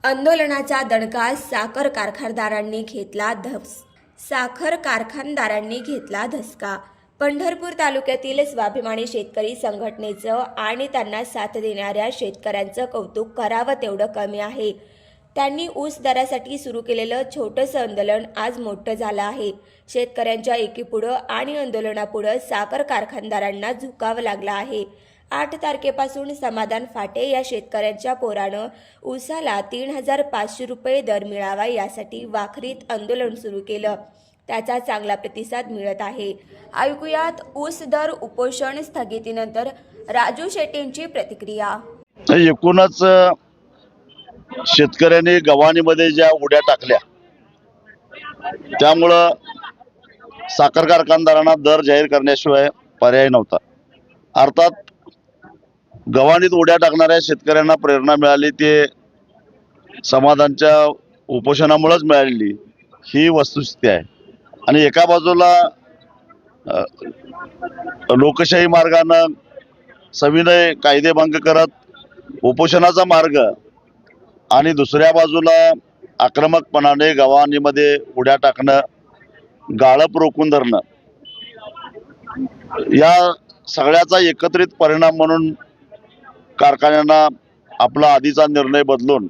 आंदोलनाचा दणका साखर कारखानदारांनी घेतला धसका। पंढरपूर तालुक्यातील स्वाभिमानी शेतकरी संघटनेचं आणि त्यांना साथ देणाऱ्या शेतकऱ्यांचं कौतुक करावं तेवढं कमी आहे। त्यांनी ऊस दरासाठी सुरू केलेलं छोटंसं आंदोलन आज मोठं झालं आहे। शेतकऱ्यांच्या एकीपुढं आणि आंदोलनापुढं साखर कारखानदारांना झुकावं लागलं आहे। 8 तारखेपासून समाधान फाटे या शेतकऱ्यांच्या पोरानं ऊसाला 3,500 रुपये दर मिळावा यासाठी वाखरीत आंदोलन सुरू केलं। त्याचा चांगला प्रतिसाद मिळत आहे। ऐकूयात ऊस दर उपोषण स्थगितीनंतर राजू शेट्टींची प्रतिक्रिया। एकूणच शेतकऱ्यांनी गव्हाणीमध्ये ज्या उड्या टाकल्या त्यामुळं साखर कारखानदारांना दर जाहीर करण्याशिवाय पर्याय नव्हता। अर्थात गव्हाणीत उड्या टाकणाऱ्या शेतकऱ्यांना प्रेरणा मिळाली ते समाधानच्या उपोषणामुळेच मिळालेली ही वस्तुस्थिती आहे। आणि एका बाजूला लोकशाही मार्गानं सविनय कायदेभंग करत उपोषणाचा मार्ग आणि दुसऱ्या बाजूला आक्रमकपणाने गव्हाणीमध्ये उड्या टाकणं, गाळप रोखून धरणं, या सगळ्याचा एकत्रित परिणाम म्हणून कारखान्यांना आपला आधीचा निर्णय बदलून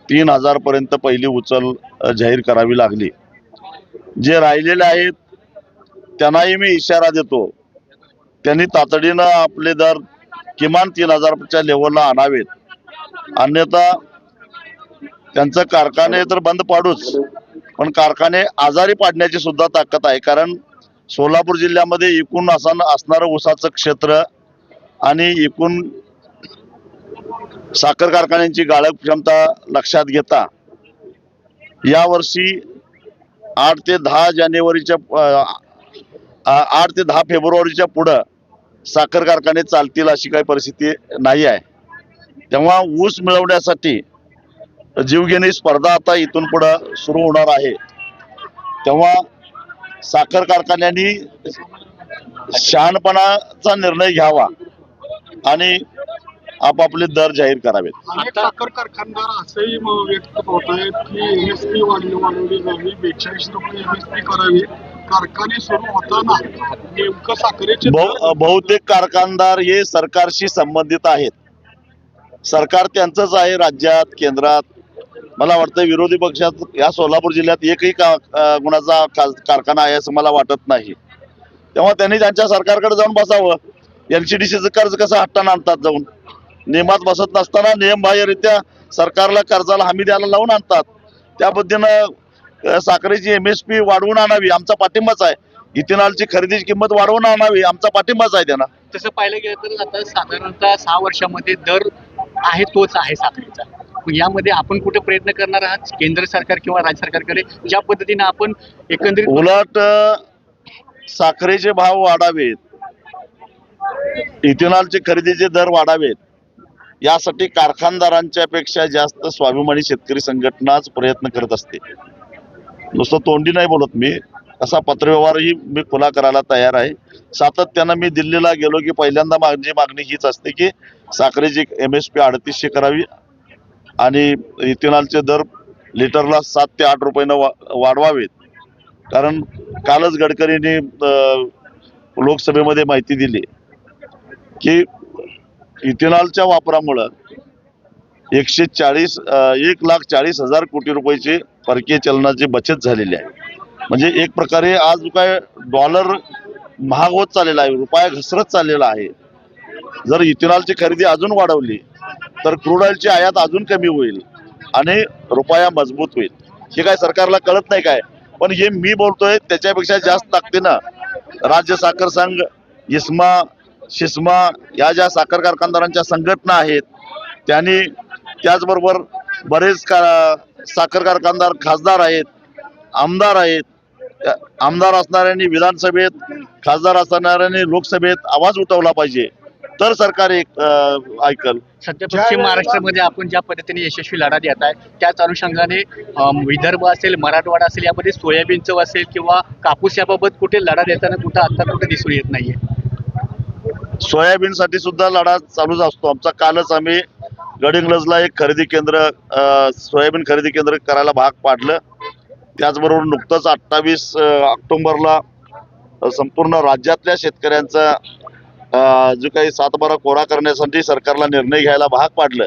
3,000 पर्यंत पहिली उचल जाहीर करावी लागली। जे राहिलेले आहेत त्यांनाही मी इशारा देतो, त्यांनी तातडीनं आपले दर किमान 3,000च्या लेवलला आणावेत, अन्यथा त्यांचं कारखाने तर बंद पाडूच पण कारखाने आजारी पाडण्याची सुद्धा ताकद आहे। कारण सोलापूर जिल्ह्यामध्ये एकूण असणारं ऊसाचं क्षेत्र आणि एकूण साखर कारखान्यांची गाळप क्षमता लक्षात घेता यावर्षी 8 ते 10 फेब्रुवारीच्या पुढं साखर कारखाने चालतील अशी काही परिस्थिती नाही आहे। तेव्हा ऊस मिळवण्यासाठी जीवघेणी स्पर्धा आता इथून पुढं सुरू होणार आहे। तेव्हा साखर कारखान्यांनी शहाणपणाचा निर्णय घ्यावा आणि आपापले दर जाहीर करावेत। अनेक साखर कारखानदार असंही व्यक्त होत आहेत की एमएसपी वाढवली जावी, 42 रुपये एमएसपी करावी। कारखाने सुरू होताना नेमकं साखरेचे बहुतेक कारखानदार हे सरकारशी संबंधित आहेत। सरकार त्यांचंच आहे राज्यात, केंद्रात। मला वाटतं विरोधी पक्षात या सोलापूर जिल्ह्यात एकही गुणाचा कारखाना आहे असं मला वाटत नाही। तेव्हा त्यांनी त्यांच्या सरकारकडे जाऊन बसावं। एनसीडीसीचं कर्ज कसं हट्टानं आणतात, जाऊन नियमात बसत नसताना नियमबाह्यरित्या सरकारला कर्जाला हमी द्यायला लावून आणतात। त्या पद्धतीनं साखरेची एमएसपी वाढवून आणावी, आमचा पाठिंबाच आहे। इथेनॉलची खरेदीची किंमत वाढवून आणावी, आमचा पाठिंबाच आहे त्यांना। तसं पाहिलं गेलं तर आता साधारणतः 6 वर्षामध्ये दर आहे तोच आहे साखरेचा। यामध्ये आपण कुठे प्रयत्न करणार आहात केंद्र सरकार किंवा राज्य सरकारकडे, ज्या पद्धतीने आपण एकंदरीत उलट साखरेचे भाव वाढावेत, इथेनॉलचे खरेदीचे दर वाढावेत यासाठी कारखानदारांच्या पेक्षा जास्त स्वाभिमानी शेतकरी संघटनाच प्रयत्न करत असते। नुसतं तोंडी नाही बोलत मी, असा पत्रव्यवहारही मी खुला करायला तयार आहे। सातत्यानं मी दिल्लीला गेलो की पहिल्यांदा माझी मागणी हीच असते की साखरेची एमएसपी 3800 करावी आणि इथेनॉलचे दर लिटरला 7 ते 8 रुपयानं वाढवावेत। कारण कालच गडकरींनी लोकसभेमध्ये माहिती दिली की इथेनॉलच्या वापरामुळं 1,40,000 कोटी रुपयाची परकीय चलनाची बचत झालेली आहे। म्हणजे एक प्रकारे आज काय डॉलर महाग होत चाललेला आहे, रुपया घसरत चाललेला आहे। जर इथेनॉलची खरेदी अजून वाढवली तर क्रूड ऑइलची आयात अजून कमी होईल आणि रुपया मजबूत होईल। हे काय सरकारला कळत नाही काय? पण हे मी बोलतोय त्याच्यापेक्षा जास्त ताकदीनं राज्य साखर संघ, इस्मा, शिस्मा या ज्या साखर कारखानदारांच्या संघटना आहेत त्यांनी, त्याचबरोबर बरेच साखर कारखानदार खासदार आहेत, आमदार आहेत। आमदार असणाऱ्यांनी विधानसभेत, खासदार असणाऱ्यांनी लोकसभेत आवाज उठवला पाहिजे, तर सरकार ऐकल। सध्या पश्चिम महाराष्ट्रामध्ये आपण ज्या पद्धतीने यशस्वी लढा देत आहे त्याच अनुषंगाने विदर्भ असेल, मराठवाडा असेल, यामध्ये सोयाबीनचं असेल किंवा कापूस याबाबत कुठे लढा देताना कुठं आता कुठे दिसून येत नाहीये। सोयाबीनसाठी सुद्धा लढा चालूच असतो आमचा। कालच आम्ही गडिंग्लजला एक खरेदी केंद्र सोयाबीन खरेदी केंद्र करायला भाग पाडलं. त्याचबरोबर नुकतंच 28 ऑक्टोबरला संपूर्ण राज्यातल्या शेतकऱ्यांचा जो काही 7/12 कोरा करण्यासाठी सरकारला निर्णय घ्यायला भाग पाडलं.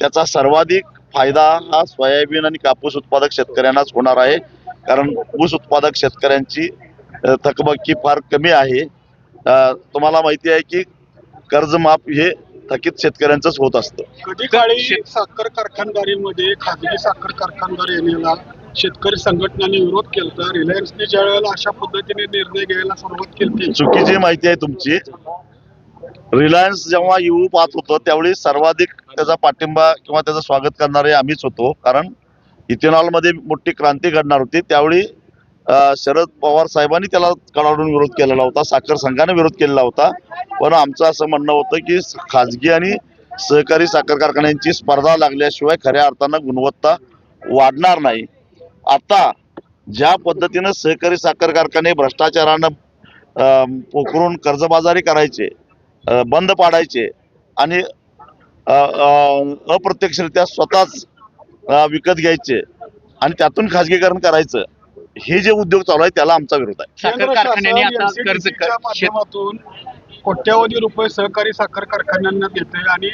त्याचा सर्वाधिक फायदा हा सोयाबीन आणि कापूस उत्पादक शेतकऱ्यांनाच होणार आहे. कारण ऊस उत्पादक शेतकऱ्यांची थकबाकी फार कमी आहे. तुम्हाला माहिती आहे की कर्जमाफ हे थकीत शेतकऱ्यांचंच होत असतं. कधी काळी साखर कारखानदारीमध्ये खाजगी साखर कारखानदार येण्याला शेतकरी संघटनांनी विरोध केला. रिलायन्सने ज्या वेळेला अशा पद्धतीने निर्णय घ्यायला सुरुवात केली, चुकीची माहिती आहे तुमची. रिलायन्स जेव्हा येऊ पाहत होतं त्यावेळी सर्वाधिक त्याचा पाठिंबा किंवा त्याचं स्वागत करणारे आम्हीच होतो. कारण इथेनॉल मध्ये मोठी क्रांती घडणार होती. त्यावेळी शरद पवार साहेबांनी त्याला कडाडून विरोध केलेला होता, साखर संघाने विरोध केलेला होता. पण आमचं असं म्हणणं होतं की खाजगी आणि सहकारी साखर कारखान्यांची स्पर्धा लागल्याशिवाय खऱ्या अर्थानं गुणवत्ता वाढणार नाही. आता ज्या पद्धतीनं सहकारी साखर कारखाने भ्रष्टाचारानं पोखरून कर्जबाजारी करायचे, बंद पाडायचे आणि अप्रत्यक्षरित्या स्वतःच विकत घ्यायचे आणि त्यातून खाजगीकरण करायचं, हे जे उद्योग चालू आहे त्याला आमचा विरोध आहे. साखर कारखान्याने आता कर्ज NCDC च्या माध्यमातून कोट्यावधी रुपये सहकारी साखर कारखान्यांना देते आणि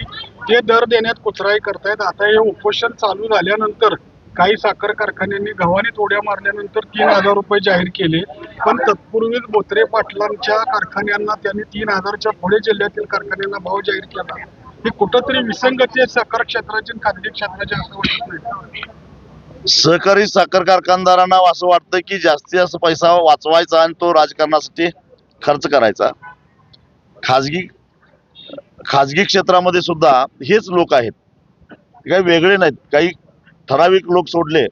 ते दर देण्यात कुचराई करतायत. आता हे उपोषण चालू झाल्यानंतर काही साखर कारखान्यांनी गव्हाणे तोड्या मारल्यानंतर 3,000 रुपये जाहीर केले. पण तत्पूर्वीच बोत्रे पाटलांच्या कारखान्यांना त्यांनी 3,000च्या पुढे जिल्ह्यातील कारखान्यांना भाव जाहीर केला. ही कुठंतरी विसंगती आहे साखर क्षेत्राची आणि खाजगी क्षेत्राची, असं वाटत नाही? सहकारी साखर कारखानदारांना असं वाटतं की जास्तीत जास्त पैसा वाचवायचा आणि तो राजकारणासाठी खर्च करायचा. खाजगी क्षेत्रामध्ये सुद्धा हेच लोक आहेत, काही वेगळे नाहीत. काही ठराविक लोक सोडले,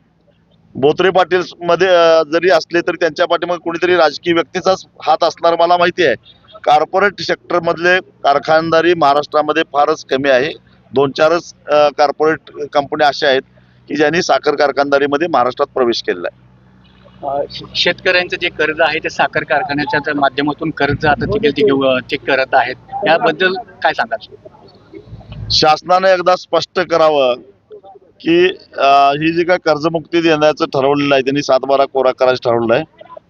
बोत्रे पाटील मध्ये जरी असले तरी त्यांच्या पाठीमागे कोणीतरी राजकीय व्यक्तीचाच हात असणार मला माहिती आहे. कॉर्पोरेट सेक्टर मधले कारखानदारी महाराष्ट्रामध्ये फारच कमी आहे. 2-4च कॉर्पोरेट कंपन्या अशा आहेत की ज्यांनी साखर कारखानदारीमध्ये महाराष्ट्रात प्रवेश केलेला आहे. शेतकऱ्यांचं जे कर्ज आहे ते साखर कारखान्याच्या माध्यमातून कर्ज आता ते करत आहेत. याबद्दल काय सांगाल? शासनाने एकदा स्पष्ट करावं की ही जी काय कर्जमुक्ती देण्याचं ठरवलेलं आहे, त्यांनी 7/12 कोरा करायचं ठरवलं आहे,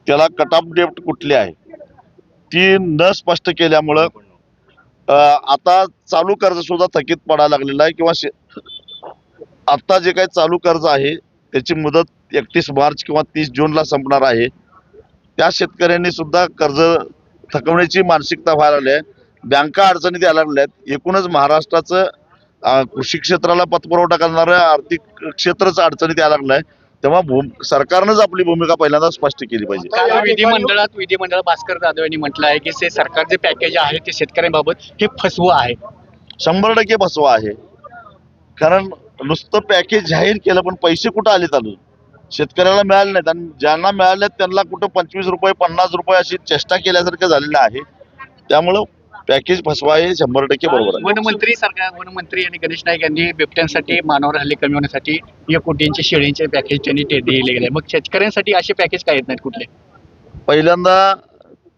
त्याला कट ऑफ डेट कुठली आहे ती न स्पष्ट केल्यामुळं आता चालू कर्ज सुद्धा थकीत पडायला लागलेलं आहे. किंवा आता जे काही चालू कर्ज आहे त्याची मुदत 31 मार्च किंवा 30 जूनला संपणार आहे. त्या शेतकऱ्यांनी सुद्धा कर्ज थकवण्याची मानसिकता व्हायला लागली आहे. बँका अडचणीत यायला लागल्या आहेत. एकूणच महाराष्ट्राचं कृषी क्षेत्राला पतपुरवठा करणारं आर्थिक क्षेत्रच अडचणीत यायला लागलं आहे. तेव्हा सरकारनंच आपली भूमिका पहिल्यांदा स्पष्ट केली पाहिजे. काल विधिमंडळात भास्कर जाधव यांनी म्हटलं आहे की ते सरकारचे पॅकेज आहे ते शेतकऱ्यांबाबत हे फसवं आहे. 100% फसवा आहे. कारण नुसतं पॅकेज जाहीर केलं पण पैसे कुठं आले चालू शेतकऱ्याला मिळाले नाहीत. आणि ज्यांना मिळाले त्यांना कुठं 25 रुपये 50 रुपये अशी चेष्टा केल्यासारखं झालेलं आहे. त्यामुळं पॅकेज फसवा हे 100% बरोबर आहे. वनमंत्री आणि गणेश नाईक यांनी बिबट्यांसाठी मानवर हल्ले कमी होण्यासाठी 1 कोटींचे शेळींचे पॅकेज त्यांनी दिले गेले. मग शेतकऱ्यांसाठी असे पॅकेज काय येत नाहीत कुठले? पहिल्यांदा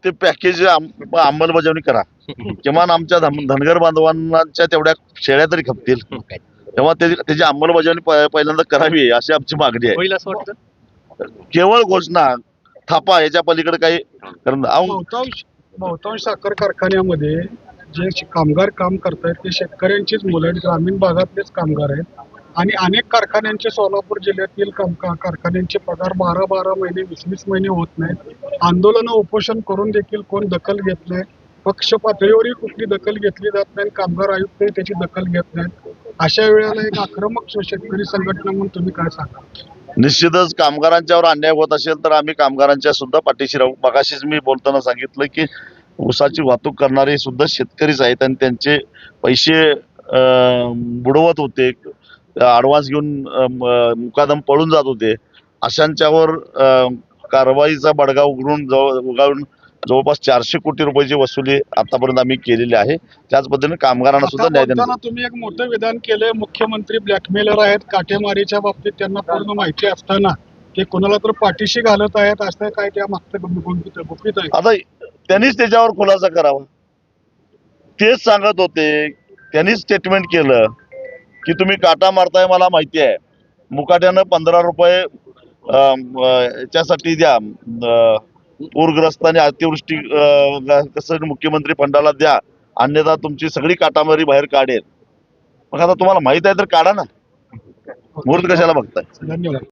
ते पॅकेज अंमलबजावणी करा. किमान आमच्या धनगर बांधवांच्या तेवढ्या शेळ्या तरी खपतील, तेव्हा त्याची अंमलबजावणी पहिल्यांदा करावी अशी आमची मागणी आहे. होईल असं वाटतं? केवळ घोषणा थापा याच्या पलीकडे काही बहुतांश साखर कारखान्यामध्ये जे कामगार काम करतायत ते शेतकऱ्यांचीच मुलं आहेत, ग्रामीण भागातलेच कामगार आहेत. आणि अनेक कारखान्यांचे सोलापूर जिल्ह्यातील कारखान्यांचे पगार 12-12 महिने 20-20 महिने होत नाहीत. आंदोलनं उपोषण करून देखील कोण दखल घेत नाही. पक्ष पातळीवरही कुठली दखल घेतली जात नाही. कामगार आयुक्त त्याची दखल घेत नाहीत. अशा वेळेला एक आक्रमक शेतकरी संघटना म्हणून तुम्ही काय सांगा? निश्चितच कामगारांच्यावर अन्याय होत असेल तर आम्ही कामगारांच्या सुद्धा पाठीशी राहू. मगाशीच मी बोलताना सांगितलं की ऊसाची वाहतूक करणारे सुद्धा शेतकरीच आहेत आणि त्यांचे पैसे बुडवत होते, ऍडव्हान्स घेऊन मुकादम पळून जात होते. अशांच्यावर कारवाईचा बडगा उगाळून जवळपास 400 कोटी रुपयाची वसुली आतापर्यंत आम्ही केलेली आहे. त्याच पद्धतीने कामगारांना सुद्धा न्याय देण्यात. तुम्ही एक मोठं विधान केलंय, मुख्यमंत्री ब्लॅकमेलर आहेत, काटेमारीच्या बाबतीत त्यांना पूर्ण माहिती असताना ते कोणाला तर पाठीशी घालत आहेत, असं काय त्या मागचं गुपित आहे? आता त्यांनीच त्याच्यावर खुलासा करावा. तेच सांगत होते, त्यांनीच स्टेटमेंट केलं की तुम्ही काटा मारताय मला माहिती आहे. मुकाट्यानं 15 रुपये याच्यासाठी द्या, पूरग्रस्त आणि अतिवृष्टी कसं मुख्यमंत्री फंडाला द्या, अन्यथा तुमची सगळी काटामारी बाहेर काढेल. मग आता तुम्हाला माहित आहे तर काढा ना, मुहूर्त कशाला बघताय. धन्यवाद.